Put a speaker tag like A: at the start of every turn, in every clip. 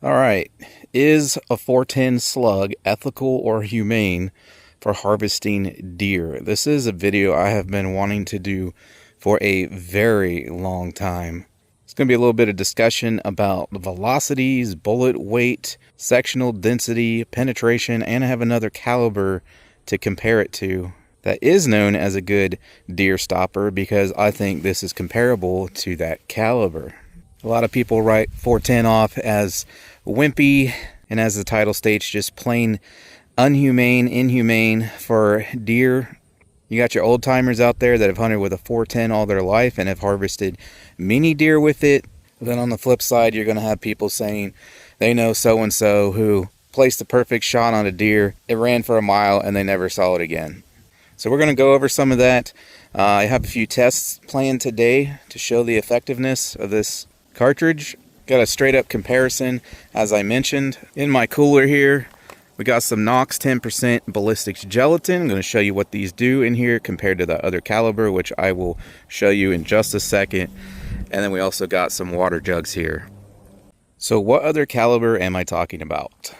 A: All right. Is a 410 Slug ethical or humane for harvesting deer? This is a video I have been wanting to do for a very long time. It's going to be a little bit of discussion about the velocities, bullet weight, sectional density, penetration, and I have another caliber to compare it to that is known as a good deer stopper because I think this is comparable to that caliber. A lot of people write 410 off as wimpy, and as the title states, just plain inhumane for deer. You got your old timers out there that have hunted with a 410 all their life and have harvested many deer with it. Then on the flip side, you're going to have people saying they know so-and-so who placed the perfect shot on a deer. It ran for a mile and they never saw it again. So we're going to go over some of that. I have a few tests planned today to show the effectiveness of this cartridge. Got a straight up comparison, as I mentioned. In my cooler here, we got some Knox 10% ballistics gelatin. I'm going to show you what these do in here compared to the other caliber, which I will show you in just a second. And then we also got some water jugs here. So what other caliber am I talking about?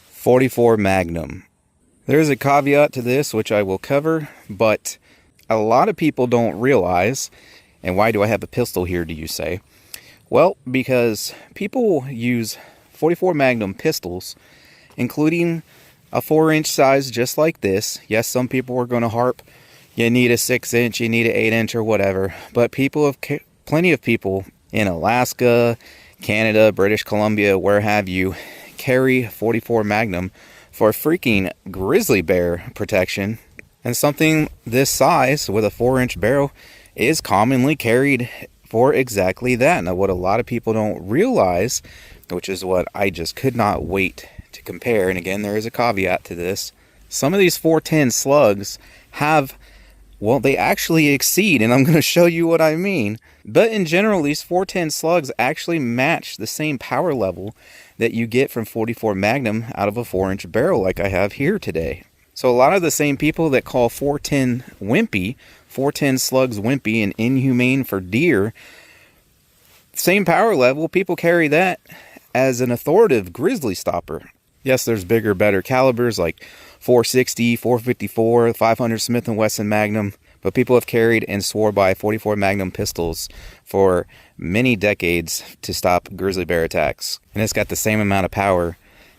A: 44 Magnum. There is a caveat to this, which I will cover, but a lot of people don't realize. And why do I have a pistol here, do you say? Well, because people use 44 Magnum pistols, including a 4-inch size just like this. Yes, some people are going to harp, you need a 6-inch, you need an 8-inch or whatever. But plenty of people in Alaska, Canada, British Columbia, where have you, carry 44 Magnum for freaking grizzly bear protection. And something this size with a 4-inch barrel is commonly carried for exactly that. Now, what a lot of people don't realize, which is what I just could not wait to compare, and again, there is a caveat to this, some of these 410 slugs have, well, they actually exceed, and I'm going to show you what I mean. But in general, these 410 slugs actually match the same power level that you get from 44 Magnum out of a 4-inch barrel like I have here today. So a lot of the same people that call 410 wimpy, 410 slugs wimpy and inhumane for deer, same power level, people carry that as an authoritative grizzly stopper. Yes, there's bigger, better calibers like 460, 454, 500 Smith & Wesson Magnum, but people have carried and swore by 44 Magnum pistols for many decades to stop grizzly bear attacks. And it's got the same amount of power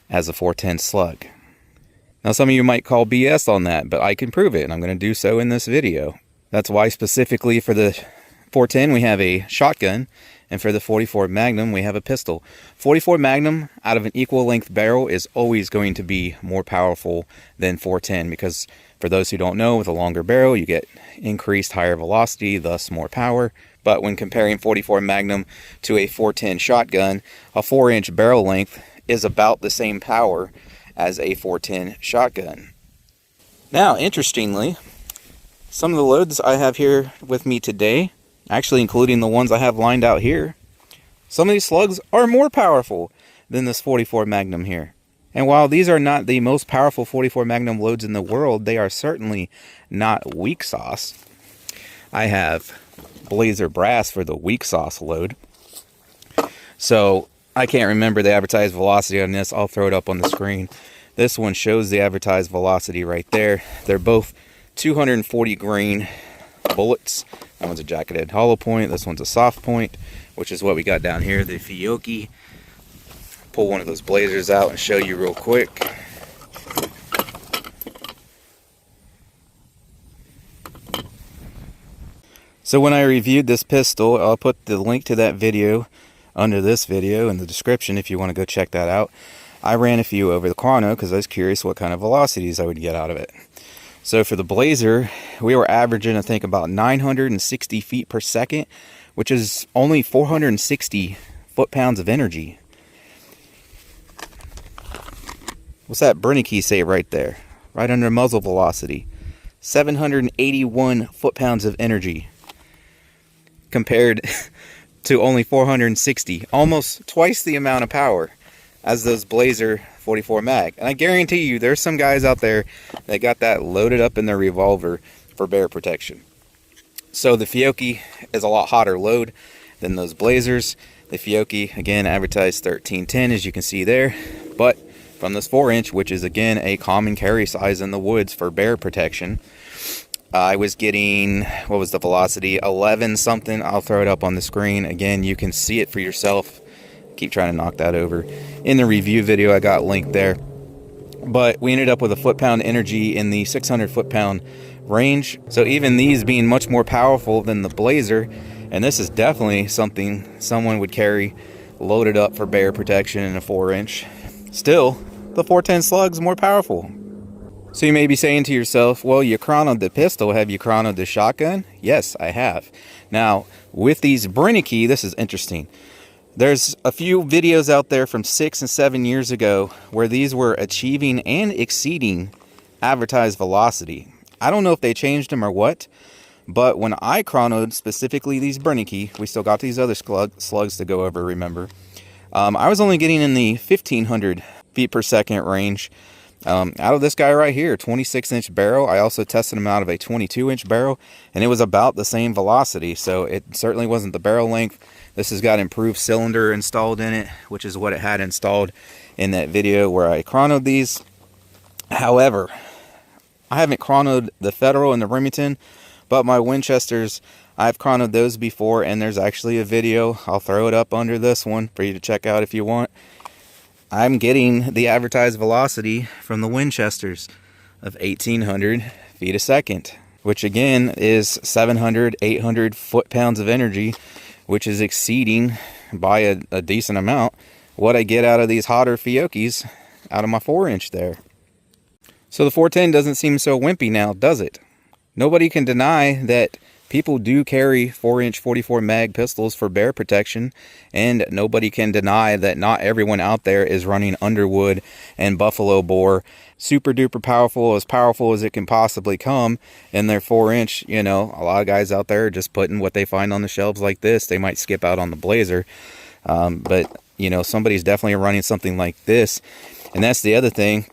A: as a 410 slug. Now, some of you might call BS on that, but I can prove it, and I'm going to do so in this video. That's why specifically for the 410 we have a shotgun, and for the 44 Magnum we have a pistol. 44 Magnum out of an equal length barrel is always going to be more powerful than 410 because for those who don't know, with a longer barrel you get increased higher velocity, thus more power. But when comparing 44 Magnum to a 410 shotgun, a 4-inch barrel length is about the same power as a 410 shotgun. Now, interestingly, some of the loads I have here with me today, actually including the ones I have lined out here, some of these slugs are more powerful than this 44 Magnum here. And while these are not the most powerful 44 Magnum loads in the world, they are certainly not weak sauce. I have Blazer brass for the weak sauce load. So I can't remember the advertised velocity on this. I'll throw it up on the screen. This one shows the advertised velocity right there. They're both 240 grain bullets. That one's a jacketed hollow point. This one's a soft point, which is what we got down here, the Fiocchi. Pull one of those blazers out and show you real quick. So when I reviewed this pistol, I'll put the link to that video under this video in the description if you want to go check that out. I ran a few over the Chrono because I was curious what kind of velocities I would get out of it. So for the Blazer, we were averaging, I think, about 960 feet per second, which is only 460 foot-pounds of energy. What's that Brenneke say right there? Right under muzzle velocity. 781 foot-pounds of energy. Compared to only 460. Almost twice the amount of power as those Blazer 44 mag. And I guarantee you there's some guys out there that got that loaded up in their revolver for bear protection. So the Fiocchi is a lot hotter load than those Blazers. The Fiocchi, again, advertised 1310, as you can see there. But from this 4-inch, which is, again, a common carry size in the woods for bear protection, I was getting, what was the velocity? 11 something. I'll throw it up on the screen. Again, you can see it for yourself. Keep trying to knock that over. In the review video, I got linked there. But we ended up with a foot-pound energy in the 600 foot-pound range. So even these being much more powerful than the Blazer, and this is definitely something someone would carry loaded up for bear protection in a 4-inch. Still, the 410 Slug's more powerful. So you may be saying to yourself, well, you chronoed the pistol. Have you chronoed the shotgun? Yes, I have. Now, with these Brenneke, this is interesting. There's a few videos out there from 6 and 7 years ago where these were achieving and exceeding advertised velocity. I don't know if they changed them or what, but when I chronoed specifically these Brenneke, we still got these other slugs to go over, remember. I was only getting in the 1500 feet per second range out of this guy right here, 26-inch barrel. I also tested him out of a 22-inch barrel, and it was about the same velocity, so it certainly wasn't the barrel length. This has got improved cylinder installed in it, which is what it had installed in that video where I chronoed these. However, I haven't chronoed the Federal and the Remington, but my Winchesters, I've chronoed those before, and there's actually a video. I'll throw it up under this one for you to check out if you want. I'm getting the advertised velocity from the Winchesters of 1800 feet a second, which again is 700, 800 foot-pounds of energy, which is exceeding by a decent amount what I get out of these hotter Fiocchis out of my 4-inch there. So the 410 doesn't seem so wimpy now, does it? Nobody can deny that people do carry 4-inch 44 mag pistols for bear protection, and nobody can deny that not everyone out there is running Underwood and Buffalo Bore, super duper powerful as it can possibly come in their 4-inch. You know, a lot of guys out there are just putting what they find on the shelves like this. They might skip out on the Blazer, but you know, somebody's definitely running something like this. And that's the other thing.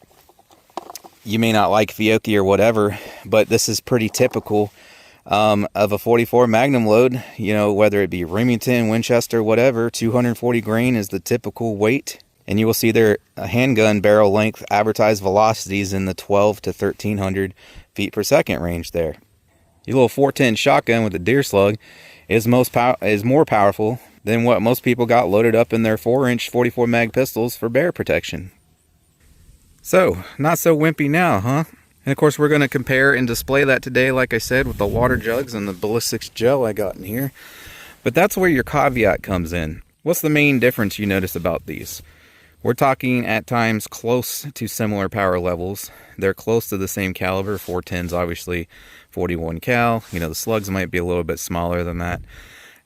A: You may not like Fiocchi or whatever, but this is pretty typical of a 44 Magnum load. You know, whether it be Remington, Winchester, whatever, 240 grain is the typical weight. And you will see their handgun barrel length advertised velocities in the 12 to 1300 feet per second range there. Your little 410 shotgun with a deer slug is more powerful than what most people got loaded up in their 4-inch 44 mag pistols for bear protection. So, not so wimpy now, huh? And of course, we're going to compare and display that today, like I said, with the water jugs and the ballistics gel I got in here. But that's where your caveat comes in. What's the main difference you notice about these? We're talking at times close to similar power levels. They're close to the same caliber. 410's obviously 41 cal. You know, the slugs might be a little bit smaller than that.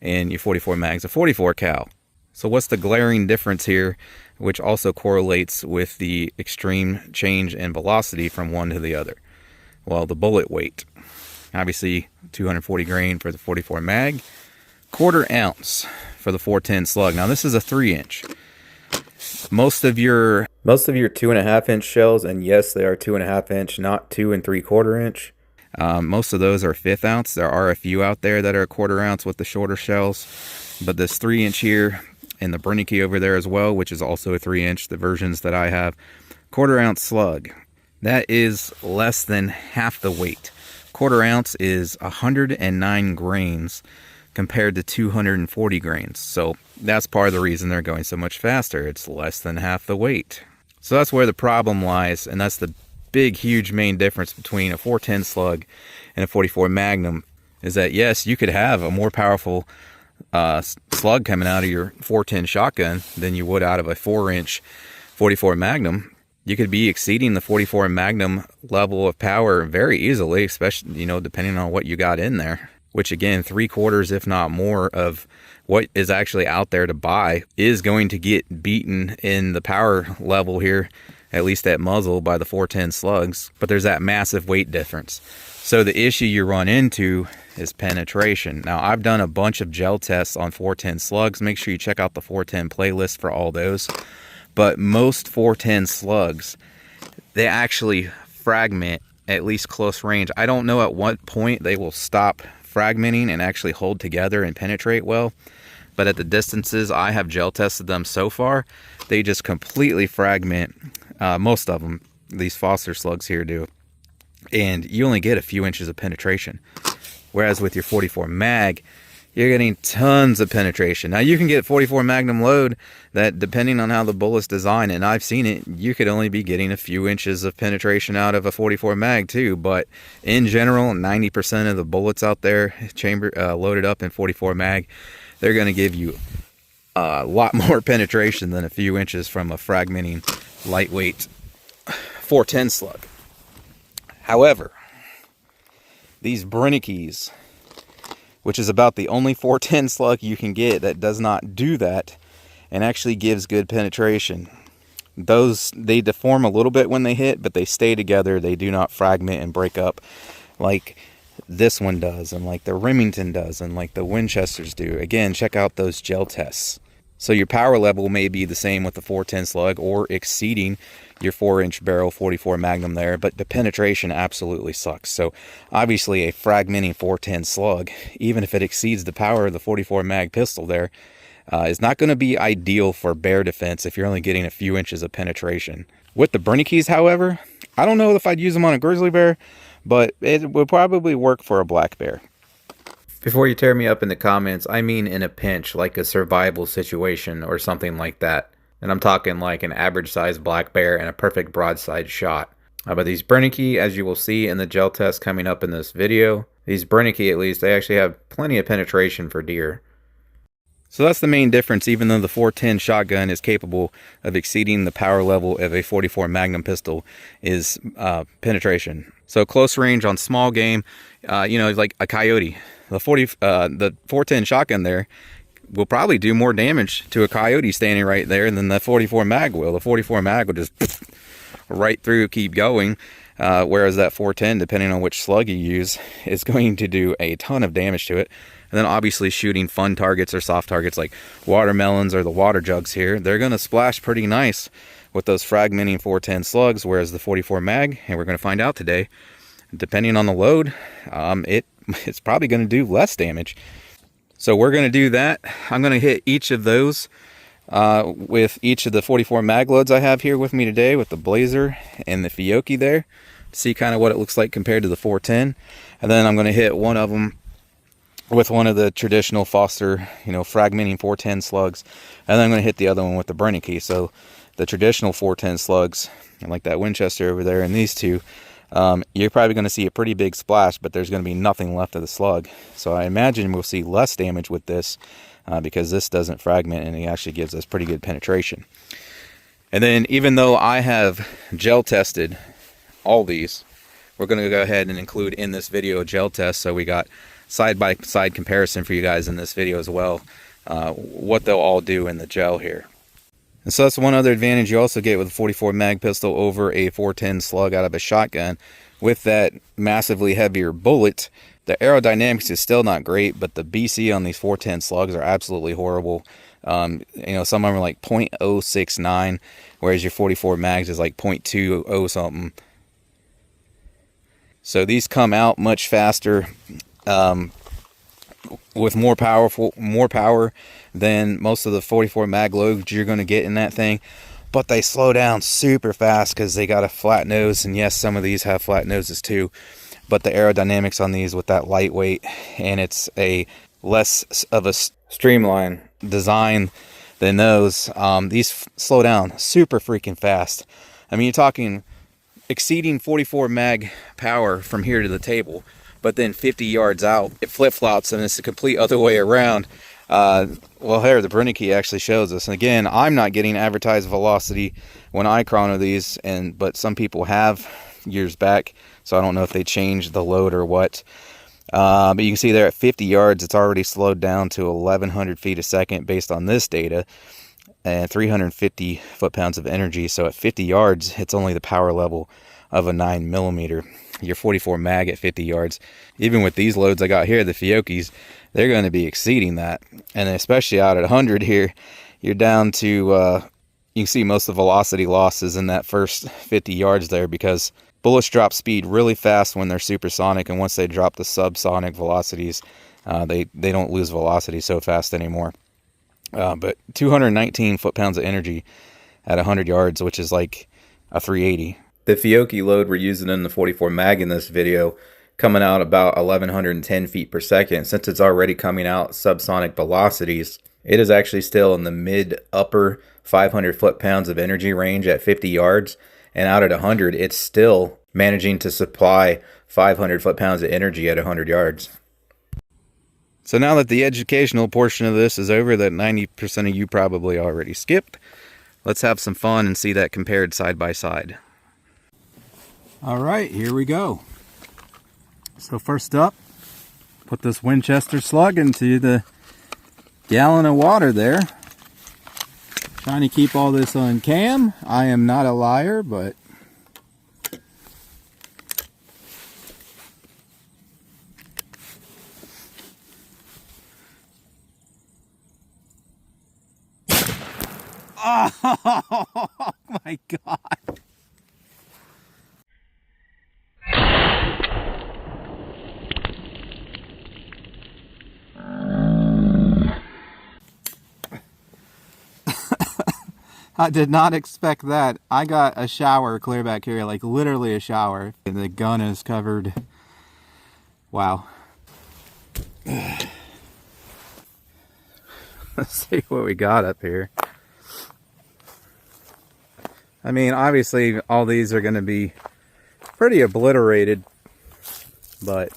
A: And your 44 mag's a 44 cal. So what's the glaring difference here, which also correlates with the extreme change in velocity from one to the other? Well, the bullet weight. Obviously, 240 grain for the 44 mag, 1/4 ounce for the 410 slug. Now, this is a 3-inch. Most of your 2.5-inch shells, and yes, they are 2.5-inch, not 2 3/4 inch. Most of those are 1/5 ounce. There are a few out there that are 1/4 ounce with the shorter shells, but this 3-inch here, and the Brenneke over there as well, which is also a 3-inch, the versions that I have, 1/4 ounce slug. That is less than half the weight. 1/4 ounce is 109 grains compared to 240 grains. So that's part of the reason they're going so much faster. It's less than half the weight. So that's where the problem lies, and that's the big, huge main difference between a 410 slug and a 44 Magnum, is that yes, you could have a more powerful slug coming out of your 410 shotgun than you would out of a 4-inch 44 Magnum. You could be exceeding the 44 Magnum level of power very easily, especially, you know, depending on what you got in there, which again, 3/4, if not more, of what is actually out there to buy is going to get beaten in the power level here, at least at muzzle, by the 410 slugs. But there's that massive weight difference. So the issue you run into is penetration. Now, I've done a bunch of gel tests on 410 slugs. Make sure you check out the 410 playlist for all those. But most 410 slugs, they actually fragment at least close range. I don't know at what point they will stop fragmenting and actually hold together and penetrate well. but at the distances I have gel tested them so far, they just completely fragment. Most of them, these Foster slugs here do, and you only get a few inches of penetration. Whereas with your 44 mag, you're getting tons of penetration. Now you can get 44 Magnum load that, depending on how the bullet's designed, and I've seen it, you could only be getting a few inches of penetration out of a 44 mag too. But in general, 90% of the bullets out there loaded up in 44 mag, they're going to give you a lot more penetration than a few inches from a fragmenting lightweight 410 slug. However, these Brennekes, which is about the only 410 slug you can get that does not do that and actually gives good penetration. Those, they deform a little bit when they hit, but they stay together. They do not fragment and break up like this one does, and like the Remington does, and like the Winchesters do. Again, check out those gel tests. So your power level may be the same with the 410 slug or exceeding your 4-inch barrel 44 Magnum there, but the penetration absolutely sucks. So obviously a fragmenting 410 slug, even if it exceeds the power of the 44 mag pistol there, is not going to be ideal for bear defense if you're only getting a few inches of penetration. With the Brennekes, however, I don't know if I'd use them on a grizzly bear, but it would probably work for a black bear. Before you tear me up in the comments, I mean in a pinch, like a survival situation or something like that. And I'm talking like an average sized black bear and a perfect broadside shot. But these Brenneke, as you will see in the gel test coming up in this video, these Brenneke at least, they actually have plenty of penetration for deer. So that's the main difference, even though the 410 shotgun is capable of exceeding the power level of a 44 Magnum pistol, is penetration. So close range on small game, like a coyote. The 410 shotgun there will probably do more damage to a coyote standing right there than the 44 mag will. The 44 mag will just right through, keep going. Whereas that 410, depending on which slug you use, is going to do a ton of damage to it. And then obviously shooting fun targets or soft targets like watermelons or the water jugs here, they're going to splash pretty nice with those fragmenting 410 slugs, whereas the 44 mag, and we're going to find out today, depending on the load, it's probably going to do less damage. So we're going to do that. I'm going to hit each of those with each of the 44 mag loads I have here with me today, with the Blazer and the Fiocchi there. See kind of what it looks like compared to the 410. And then I'm going to hit one of them with one of the traditional Foster, fragmenting 410 slugs. And then I'm going to hit the other one with the Brenneke. So the traditional 410 slugs, like that Winchester over there, and these two, you're probably going to see a pretty big splash, but there's going to be nothing left of the slug. So I imagine we'll see less damage with this because this doesn't fragment and it actually gives us pretty good penetration. And then even though I have gel tested all these, we're going to go ahead and include in this video a gel test. So we got side-by-side comparison for you guys in this video as well, what they'll all do in the gel here. And so that's one other advantage you also get with a 44 mag pistol over a 410 slug out of a shotgun. With that massively heavier bullet, the aerodynamics is still not great, but the BC on these 410 slugs are absolutely horrible. Some of them are like 0.069, whereas your 44 mags is like 0.20 something. So these come out much faster, with more power than most of the 44 mag loads you're going to get in that thing, but they slow down super fast because they got a flat nose. And yes, some of these have flat noses too, but the aerodynamics on these with that lightweight, and it's a less of a streamline design than those, these slow down super freaking fast. I mean, you're talking exceeding 44 mag power from here to the table, but then 50 yards out, it flip-flops and it's the complete other way around. Well, here, the Brenneke actually shows us. And again, I'm not getting advertised velocity when I chrono these, but some people have years back, so I don't know if they changed the load or what. But you can see there at 50 yards, it's already slowed down to 1,100 feet a second based on this data, and 350 foot-pounds of energy. So at 50 yards, it's only the power level of a 9mm. Your 44 mag at 50 yards, even with these loads I got here, the Fiocchis, they're going to be exceeding that. And especially out at 100 here, you're down to, you can see most of the velocity losses in that first 50 yards there, because bullets drop speed really fast when they're supersonic, and once they drop the subsonic velocities, they don't lose velocity so fast anymore. But 219 foot-pounds of energy at 100 yards, which is like a 380. The Fiocchi load we're using in the 44 mag in this video coming out about 1110 feet per second. Since it's already coming out subsonic velocities, it is actually still in the mid-upper 500 foot-pounds of energy range at 50 yards. And out at 100, it's still managing to supply 500 foot-pounds of energy at 100 yards. So now that the educational portion of this is over, that 90% of you probably already skipped, let's have some fun and see that compared side by side. All right, here we go. So first up, put this Winchester Slug into the gallon of water there. Trying to keep all this on cam. I am not a liar, but oh my God. I did not expect that. I got a shower clear back here, like literally a shower. And the gun is covered. Wow. Let's see what we got up here. I mean, obviously all these are going to be pretty obliterated, but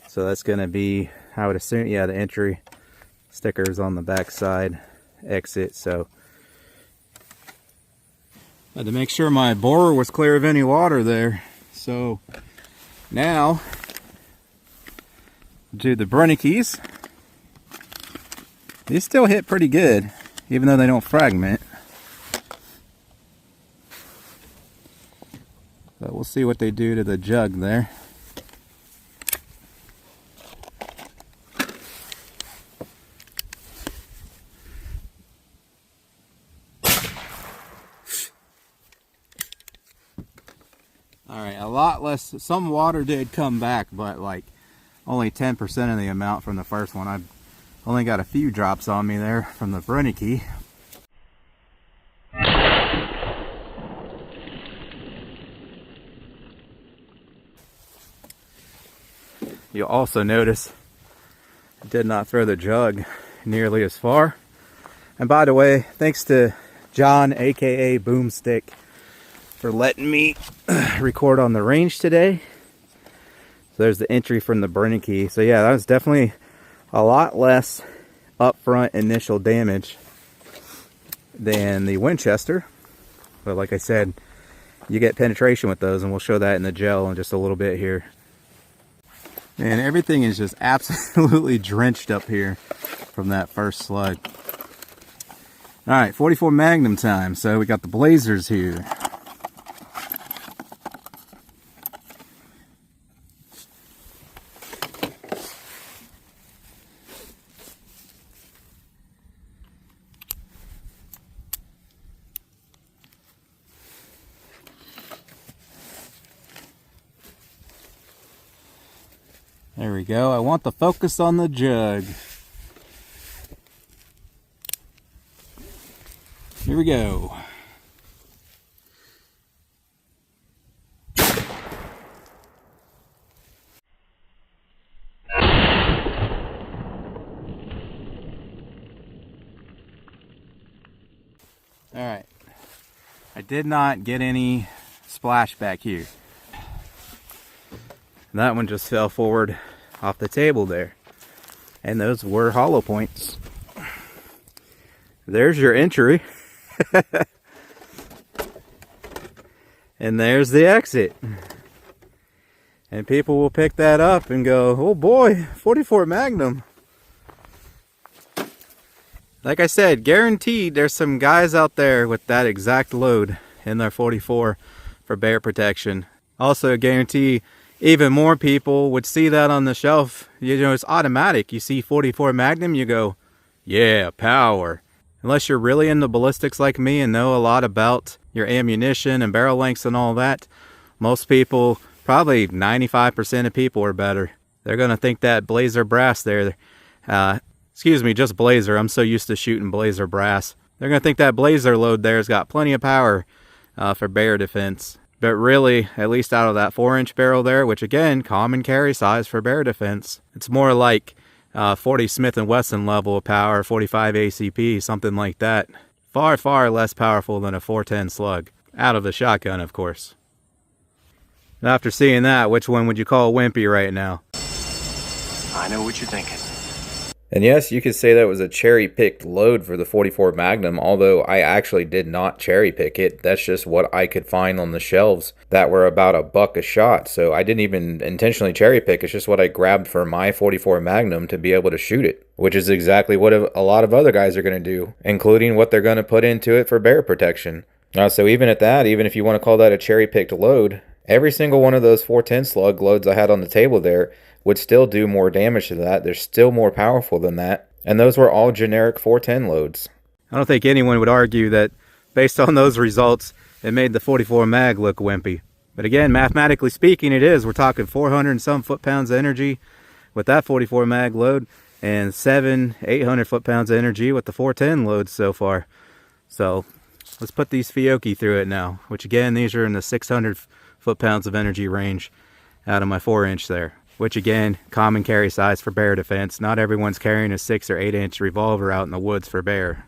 A: so that's going to be, I would assume, yeah, the entry stickers on the back side, exit. So I had to make sure my borer was clear of any water there. So now do the Brennekes. These still hit pretty good, even though they don't fragment. But we'll see what they do to the jug there. Alright, a lot less. Some water did come back, but like only 10% of the amount from the first one. I've only got a few drops on me there from the Brenneke. You'll also notice I did not throw the jug nearly as far. And by the way, thanks to John, aka Boomstick, for letting me record on the range today. So there's the entry from the Brenneke. So yeah, that was definitely a lot less upfront initial damage than the Winchester. But like I said, you get penetration with those, and we'll show that in the gel in just a little bit here. And everything is just absolutely drenched up here from that first slug. Alright, 44 Magnum time. So we got the blazers here. There we go. I want the focus on the jug. Here we go. Alright. I did not get any splash back here. That one just fell forward off the table there. And those were hollow points. There's your entry. And there's the exit. And people will pick that up and go, oh boy, 44 Magnum. Like I said, guaranteed there's some guys out there with that exact load in their 44 for bear protection. Also guarantee even more people would see that on the shelf. You know, it's automatic. You see 44 Magnum, you go, yeah, power. Unless you're really into ballistics like me and know a lot about your ammunition and barrel lengths and all that, most people, probably 95% of people or better, they're going to think that blazer brass there Excuse me, just blazer. I'm so used to shooting blazer brass. They're going to think that blazer load there has got plenty of power for bear defense. But really, at least out of that 4-inch barrel there, which again, common carry size for bear defense, it's more like 40 Smith & Wesson level of power, 45 ACP, something like that. Far, far less powerful than a 410 Slug. Out of the shotgun, of course. After seeing that, which one would you call wimpy right now?
B: I know what you're thinking.
A: And yes, you could say that was a cherry-picked load for the 44 Magnum, although I actually did not cherry-pick it. That's just what I could find on the shelves that were about $1 a shot. So I didn't even intentionally cherry-pick. It's just what I grabbed for my 44 Magnum to be able to shoot it, which is exactly what a lot of other guys are going to do, including what they're going to put into it for bear protection. So even at that, even if you want to call that a cherry-picked load, every single one of those 410 Slug loads I had on the table there would still do more damage to that. They're still more powerful than that. And those were all generic 410 loads. I don't think anyone would argue that based on those results, it made the 44 mag look wimpy. But again, mathematically speaking, it is. We're talking 400 and some foot-pounds of energy with that 44 mag load and 800 foot-pounds of energy with the 410 loads so far. So let's put these Fiocchi through it now, which again, these are in the 600 foot-pounds of energy range out of my 4-inch there. Which again, common carry size for bear defense. Not everyone's carrying a 6 or 8-inch revolver out in the woods for bear.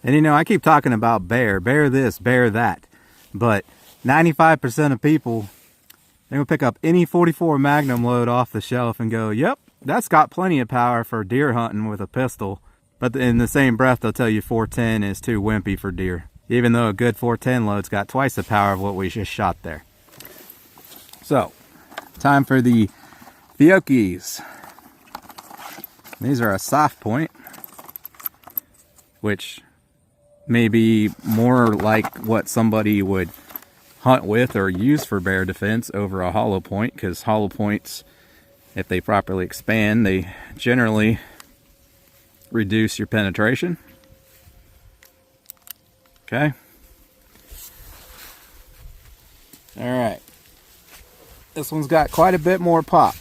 A: And you know, I keep talking about bear this, bear that. But 95% of people, they will pick up any 44 Magnum load off the shelf and go, yep, that's got plenty of power for deer hunting with a pistol. But in the same breath, they'll tell you 410 is too wimpy for deer. Even though a good 410 load's got twice the power of what we just shot there. So, time for the Fiocchis. These are a soft point, which may be more like what somebody would hunt with or use for bear defense over a hollow point, because hollow points, if they properly expand, they generally reduce your penetration. Okay. All right. This one's got quite a bit more pop.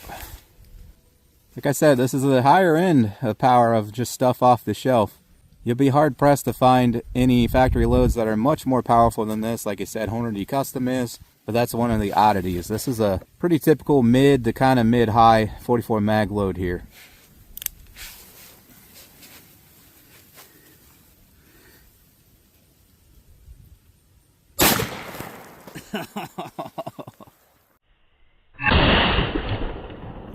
A: Like I said, this is the higher end of power of just stuff off the shelf. You'll be hard pressed to find any factory loads that are much more powerful than this. Like I said, Hornady Custom is, but that's one of the oddities. This is a pretty typical mid to kind of mid-high 44 mag load here.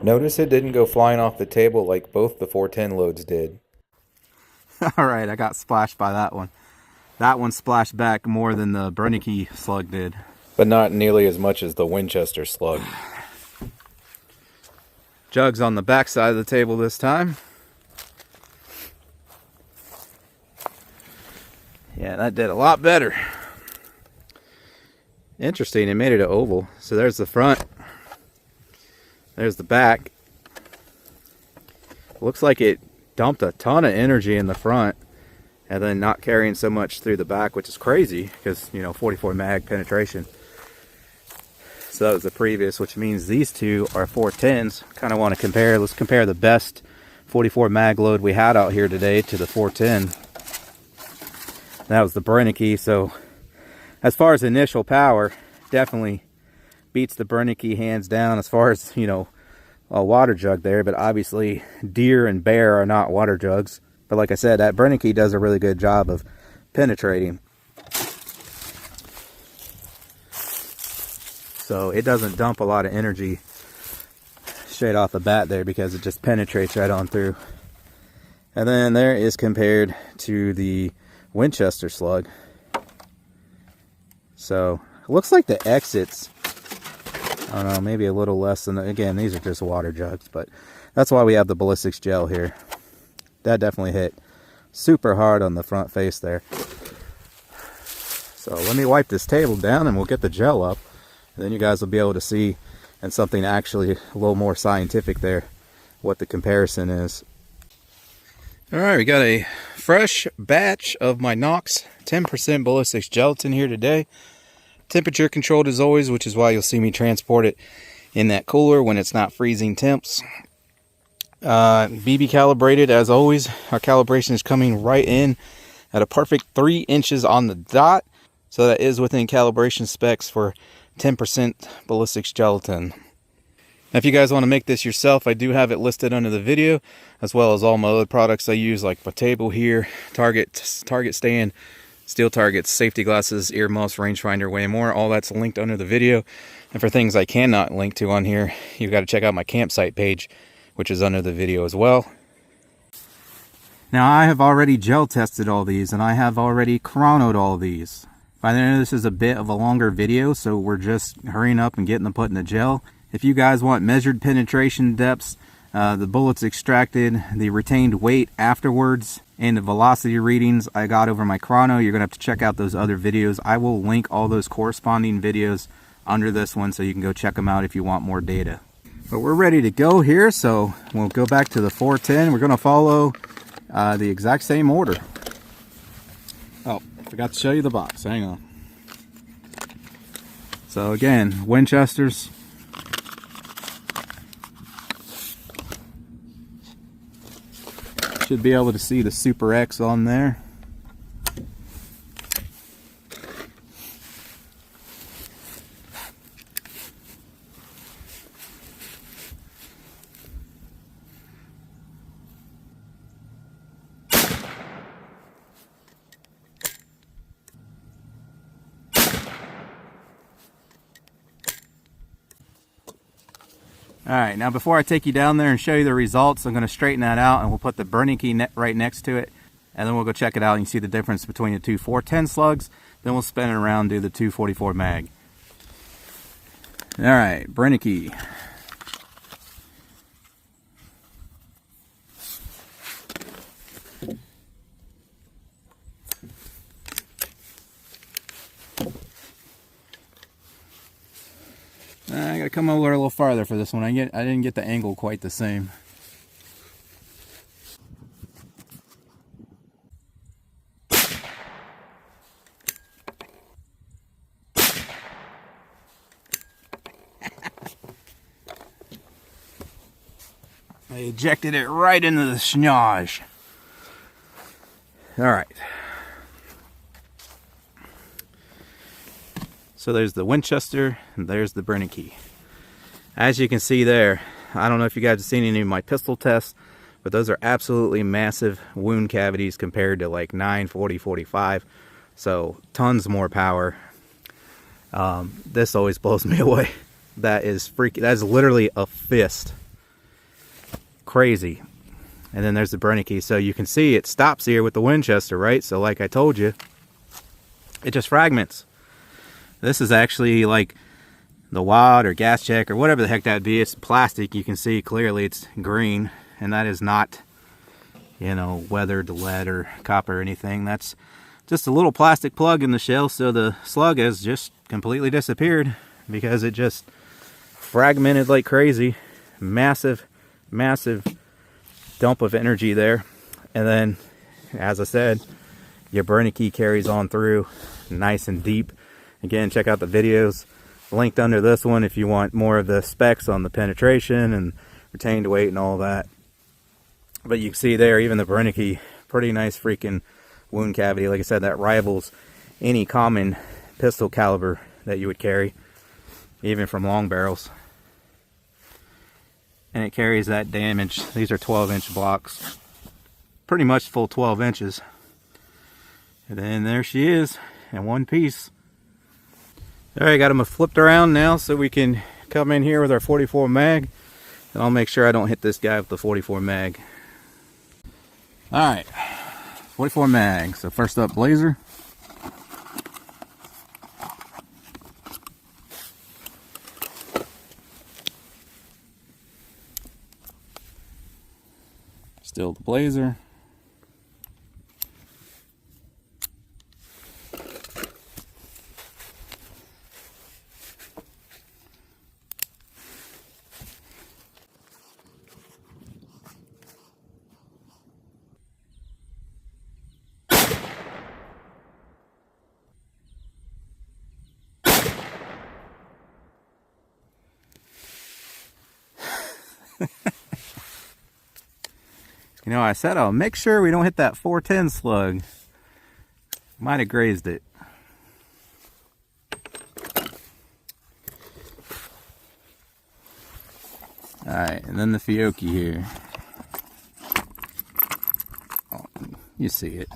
A: Notice it didn't go flying off the table like both the 410 loads did. Alright, I got splashed by that one. That one splashed back more than the Brenneke Slug did. But not nearly as much as the Winchester Slug. Jugs on the back side of the table this time. Yeah, that did a lot better. Interesting, it made it an oval. So there's the front. There's the back. Looks like it dumped a ton of energy in the front and then not carrying so much through the back, which is crazy because, you know, 44 mag penetration. So that was the previous, which means these two are 410s. Kind of want to compare. Let's compare the best 44 mag load we had out here today to the 410. That was the Brenneke. So as far as initial power, definitely beats the Brenneke hands down as far as, you know, a water jug there. But obviously deer and bear are not water jugs. But like I said, that Brenneke does a really good job of penetrating. So it doesn't dump a lot of energy straight off the bat there because it just penetrates right on through. And then there is compared to the Winchester Slug. So it looks like the exits, I don't know, maybe a little less than, again, these are just water jugs, but that's why we have the ballistics gel here. That definitely hit super hard on the front face there. So let me wipe this table down and we'll get the gel up. And then you guys will be able to see, and something actually a little more scientific there, what the comparison is. Alright, we got a fresh batch of my Nox 10% ballistics gelatin here today. Temperature controlled as always, which is why you'll see me transport it in that cooler when it's not freezing temps. BB calibrated as always. Our calibration is coming right in at a perfect 3 inches on the dot. So that is within calibration specs for 10% ballistics gelatin. Now, if you guys want to make this yourself, I do have it listed under the video, as well as all my other products I use, like my table here, target stand, steel targets, safety glasses, earmuffs, rangefinder, way more. All that's linked under the video. And for things I cannot link to on here, you've got to check out my campsite page, which is under the video as well. Now, I have already gel tested all these, and I have already chronoed all these. I know this is a bit of a longer video, so we're just hurrying up and getting them put in the gel. If you guys want measured penetration depths, the bullets extracted, the retained weight afterwards, and the velocity readings I got over my chrono, you're going to have to check out those other videos. I will link all those corresponding videos under this one, so you can go check them out if you want more data. But we're ready to go here, so we'll go back to the 410. We're going to follow the exact same order. Oh, forgot to show you the box. Hang on. So again, Winchesters. Should be able to see the Super X on there. Alright, now before I take you down there and show you the results, I'm going to straighten that out and we'll put the Brenneke right next to it. And then we'll go check it out and you see the difference between the two 410 slugs. Then we'll spin it around and do the 244 mag. Alright, Brenneke. I gotta come over a little farther for this one. I didn't get the angle quite the same. I ejected it right into the schnoz. Alright. So there's the Winchester and there's the Brenneke. As you can see there, I don't know if you guys have seen any of my pistol tests, but those are absolutely massive wound cavities compared to like 9, 40, 45. So tons more power. This always blows me away. That is freaking, that is literally a fist. Crazy. And then there's the Brenneke. So you can see it stops here with the Winchester, right? So like I told you, it just fragments. This is actually like the wad or gas check or whatever the heck that'd be. It's plastic. You can see clearly it's green, and that is not, you know, weathered lead or copper or anything. That's just a little plastic plug in the shell. So the slug has just completely disappeared because it just fragmented like crazy. Massive dump of energy there. And then, as I said, your Brenneke carries on through nice and deep. Again, check out the videos linked under this one if you want more of the specs on the penetration and retained weight and all that. But you can see there, even the Brenneke, pretty nice freaking wound cavity. Like I said, that rivals any common pistol caliber that you would carry, even from long barrels. And it carries that damage. These are 12-inch blocks, pretty much full 12 inches. And then there she is in one piece. Alright, got them flipped around now so we can come in here with our 44 mag. And I'll make sure I don't hit this guy with the 44 mag. Alright, 44 mag. So first up, Blazer. Still the Blazer. You know, I said I'll make sure we don't hit that 410 slug. Might have grazed it. Alright, and then the Fiocchi here. Oh, you see it.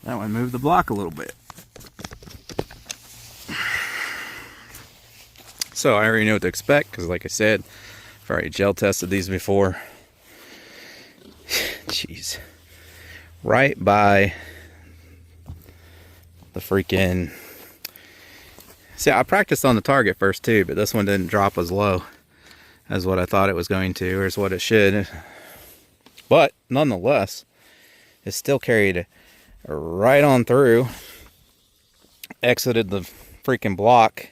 A: That one moved the block a little bit. So I already know what to expect because, like I said, I've already gel tested these before. Jeez. Right by the freaking... See, I practiced on the target first too, but this one didn't drop as low as what I thought it was going to, or as what it should. But nonetheless, it still carried right on through, exited the freaking block.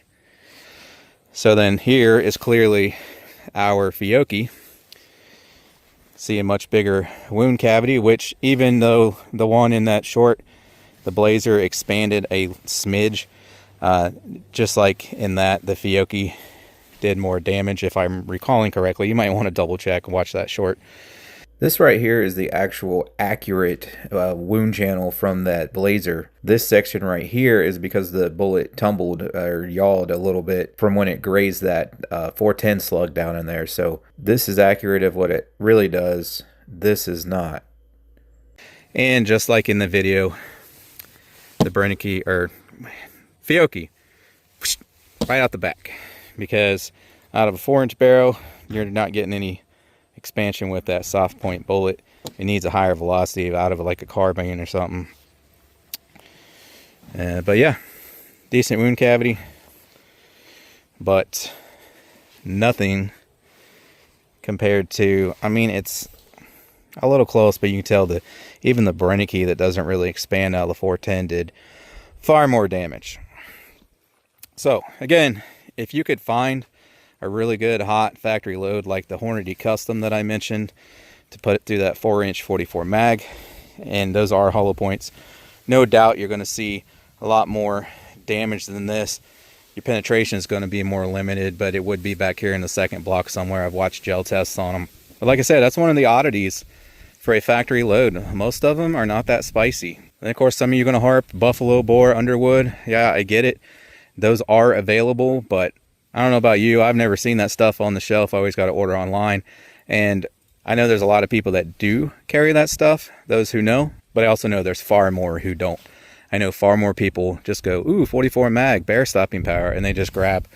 A: So then here is clearly our Fiocchi. See a much bigger wound cavity, which even though the one in that short, the blazer expanded a smidge, just like in that, the Fiocchi did more damage, if I'm recalling correctly. You might want to double check and watch that short. This right here is the actual accurate wound channel from that blazer. This section right here is because the bullet tumbled or yawed a little bit from when it grazed that 410 slug down in there. So this is accurate of what it really does. This is not. And just like in the video, the Brenneke or Fiocchi, right out the back. Because out of a 4-inch barrel, you're not getting any expansion with that soft point bullet. It needs a higher velocity out of like a carbine or something. But yeah, decent wound cavity, but nothing compared to, I mean, it's a little close, but you can tell that even the Brenneke that doesn't really expand out of the 410 did far more damage. So again, if you could find a really good hot factory load like the Hornady Custom that I mentioned to put it through that 4-inch 44 mag, and those are hollow points, no doubt you're going to see a lot more damage than this. Your penetration is going to be more limited, but it would be back here in the second block somewhere. I've watched gel tests on them, but like I said, that's one of the oddities for a factory load. Most of them are not that spicy. And of course, some of you are going to harp buffalo, boar, underwood. Yeah, I get it, those are available, but I don't know about you, I've never seen that stuff on the shelf. I always got to order online. And I know there's a lot of people that do carry that stuff, those who know, but I also know there's far more who don't. I know far more people just go, ooh, 44 mag, bear stopping power, and they just grab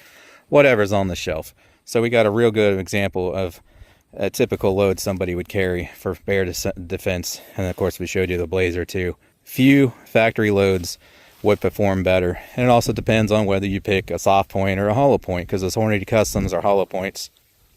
A: whatever's on the shelf. So we got a real good example of a typical load somebody would carry for bear defense. And of course, we showed you the blazer too. Few factory loads would perform better, and it also depends on whether you pick a soft point or a hollow point, because those Hornady Customs are hollow points.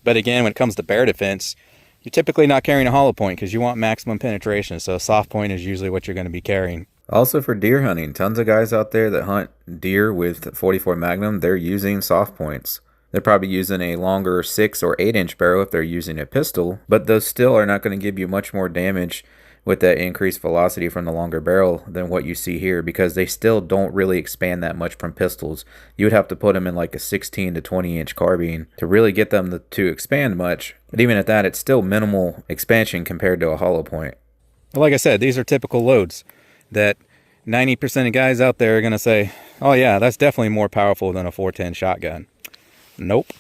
A: But again, when it comes to bear defense, you're typically not carrying a hollow point because you want maximum penetration, so a soft point is usually what you're going to be carrying. Also for deer hunting, tons of guys out there that hunt deer with 44 Magnum, they're using soft points. They're probably using a longer 6 or 8-inch barrel if they're using a pistol, but those still are not going to give you much more damage with that increased velocity from the longer barrel than what you see here, because they still don't really expand that much from pistols. You would have to put them in like a 16 to 20-inch carbine to really get them to expand much. But even at that, it's still minimal expansion compared to a hollow point. Like I said, these are typical loads that 90% of guys out there are going to say, oh yeah, that's definitely more powerful than a 410 shotgun. Nope.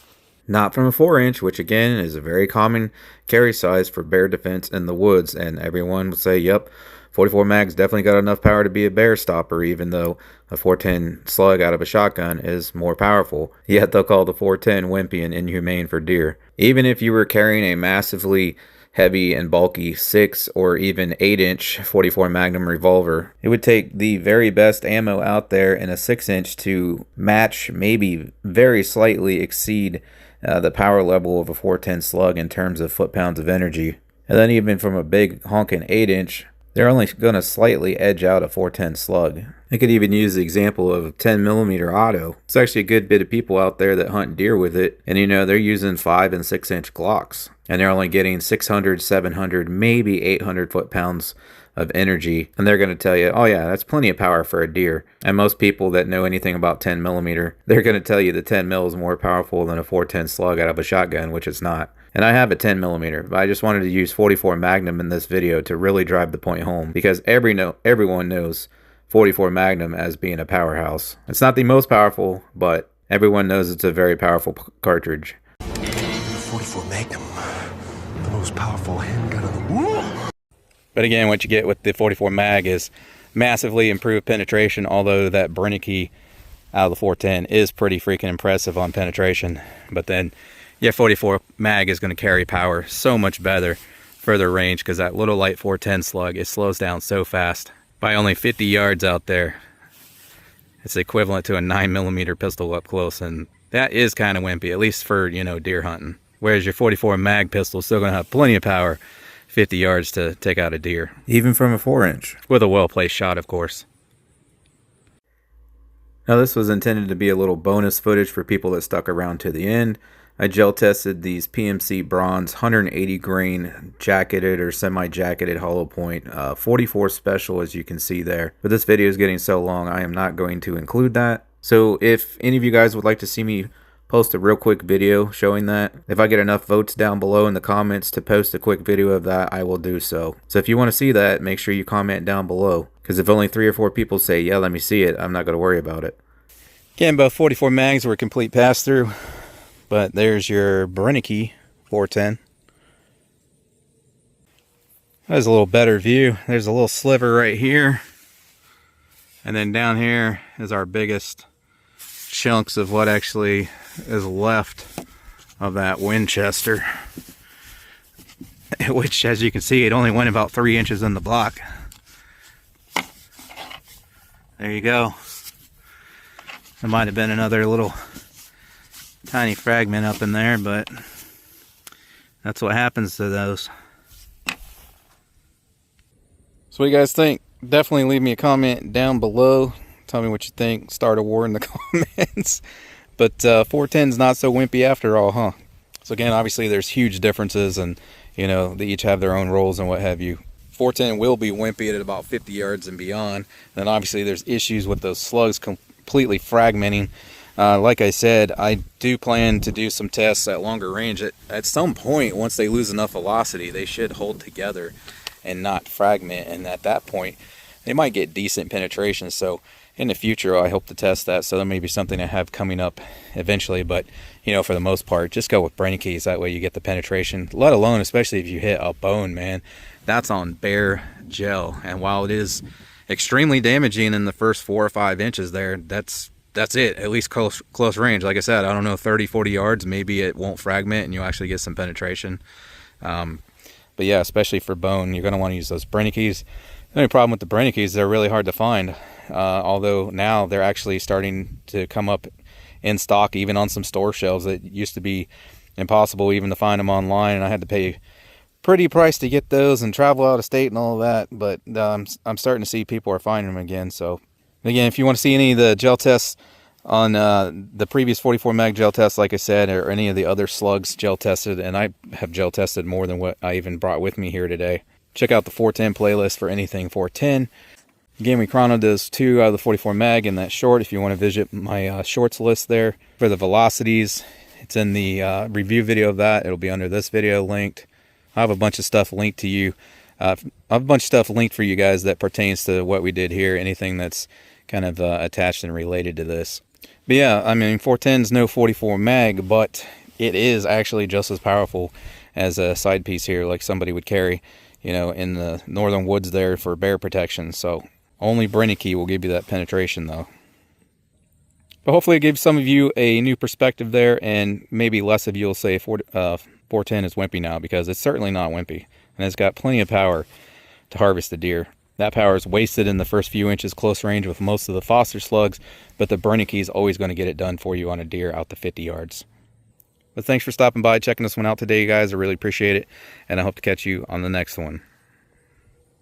A: Not from a 4-inch, which again is a very common carry size for bear defense in the woods, and everyone would say, yep, 44 mag's definitely got enough power to be a bear stopper, even though a 410 slug out of a shotgun is more powerful. Yet they'll call the 410 wimpy and inhumane for deer. Even if you were carrying a massively heavy and bulky 6 or even 8-inch 44 Magnum revolver, it would take the very best ammo out there in a 6-inch to match, maybe very slightly exceed the power level of a 410 slug in terms of foot-pounds of energy. And then even from a big honking 8-inch, they're only going to slightly edge out a 410 Slug. I could even use the example of a 10mm auto. It's actually a good bit of people out there that hunt deer with it, and you know, they're using 5 and 6-inch Glocks, and they're only getting 600, 700, maybe 800 foot-pounds of energy, and they're going to tell you, oh yeah, that's plenty of power for a deer. And most people that know anything about 10mm, they're going to tell you the 10 mil is more powerful than a 410 Slug out of a shotgun, which it's not. And I have a 10mm, but I just wanted to use 44 Magnum in this video to really drive the point home, because everyone knows 44 Magnum as being a powerhouse. It's not the most powerful, but everyone knows it's a very powerful cartridge.
B: 44 Magnum, the most powerful handgun in the world.
A: But again, what you get with the 44 mag is massively improved penetration, although that Brenneke out of the 410 is pretty freaking impressive on penetration. But then, yeah, 44 mag is going to carry power so much better, further range, because that little light 410 Slug, it slows down so fast. By only 50 yards out there, it's equivalent to a 9mm pistol up close, and that is kind of wimpy, at least for, you know, deer hunting. Whereas your 44 mag pistol is still going to have plenty of power 50 yards to take out a deer. Even from a 4-inch. With a well-placed shot, of course. Now this was intended to be a little bonus footage for people that stuck around to the end. I gel tested these PMC bronze 180 grain jacketed or semi-jacketed hollow point 44 special, as you can see there. But this video is getting so long, I am not going to include that. So if any of you guys would like to see me post a real quick video showing that, if I get enough votes down below in the comments to post a quick video of that, I will do so. So if you want to see that, make sure you comment down below, because if only 3 or 4 people say, yeah, let me see it, I'm not going to worry about it. Again, both 44 mags were a complete pass-through, but there's your Brenneke 410. There's a little better view. There's a little sliver right here, and then down here is our biggest chunks of what actually is left of that Winchester, which, as you can see, it only went about 3 inches in the block. There you go. There might have been another little tiny fragment up in there, but that's what happens to those. So what do you guys think? Definitely leave me a comment down below. Tell me what you think. Start a war in the comments. But 410's not so wimpy after all, huh? So again, obviously there's huge differences, and you know, they each have their own roles and what have you. 410 will be wimpy at about 50 yards and beyond. Then obviously there's issues with those slugs completely fragmenting. Like I said, I do plan to do some tests at longer range. At some point, once they lose enough velocity, they should hold together and not fragment, and at that point they might get decent penetration. So in the future, I hope to test that. So that may be something I have coming up eventually. But, you know, for the most part, just go with Brennekes. That way you get the penetration, let alone, especially if you hit a bone, man. That's on bare gel. And while it is extremely damaging in the first 4 or 5 inches there, that's it, at least close range. Like I said, I don't know, 30, 40 yards, maybe it won't fragment and you'll actually get some penetration. But yeah, especially for bone, you're going to want to use those Brennekes. The only problem with the Brennekes, they're really hard to find. Although now they're actually starting to come up in stock, even on some store shelves. It used to be impossible even to find them online, and I had to pay pretty price to get those and travel out of state and all of that. But I'm starting to see people are finding them again. So again, if you want to see any of the gel tests on the previous 44 mag gel tests, like I said, or any of the other slugs gel tested, and I have gel tested more than what I even brought with me here today, check out the 410 playlist for anything 410. Again, we chronoed those 2 out of the 44 mag in that short. If you want to visit my shorts list there for the velocities, it's in the review video of that. It'll be under this video linked. I have a bunch of stuff linked to you. I have a bunch of stuff linked for you guys that pertains to what we did here. Anything that's kind of attached and related to this. But yeah, I mean, 410's no 44 mag, but it is actually just as powerful as a side piece here, like somebody would carry, you know, in the northern woods there for bear protection. So only Brenneke will give you that penetration, though. But hopefully it gives some of you a new perspective there, and maybe less of you will say 410 is wimpy now, because it's certainly not wimpy. And it's got plenty of power to harvest the deer. That power is wasted in the first few inches close range with most of the Foster slugs, but the Brenneke is always going to get it done for you on a deer out to 50 yards. But thanks for stopping by, checking this one out today, guys. I really appreciate it, and I hope to catch you on the next one.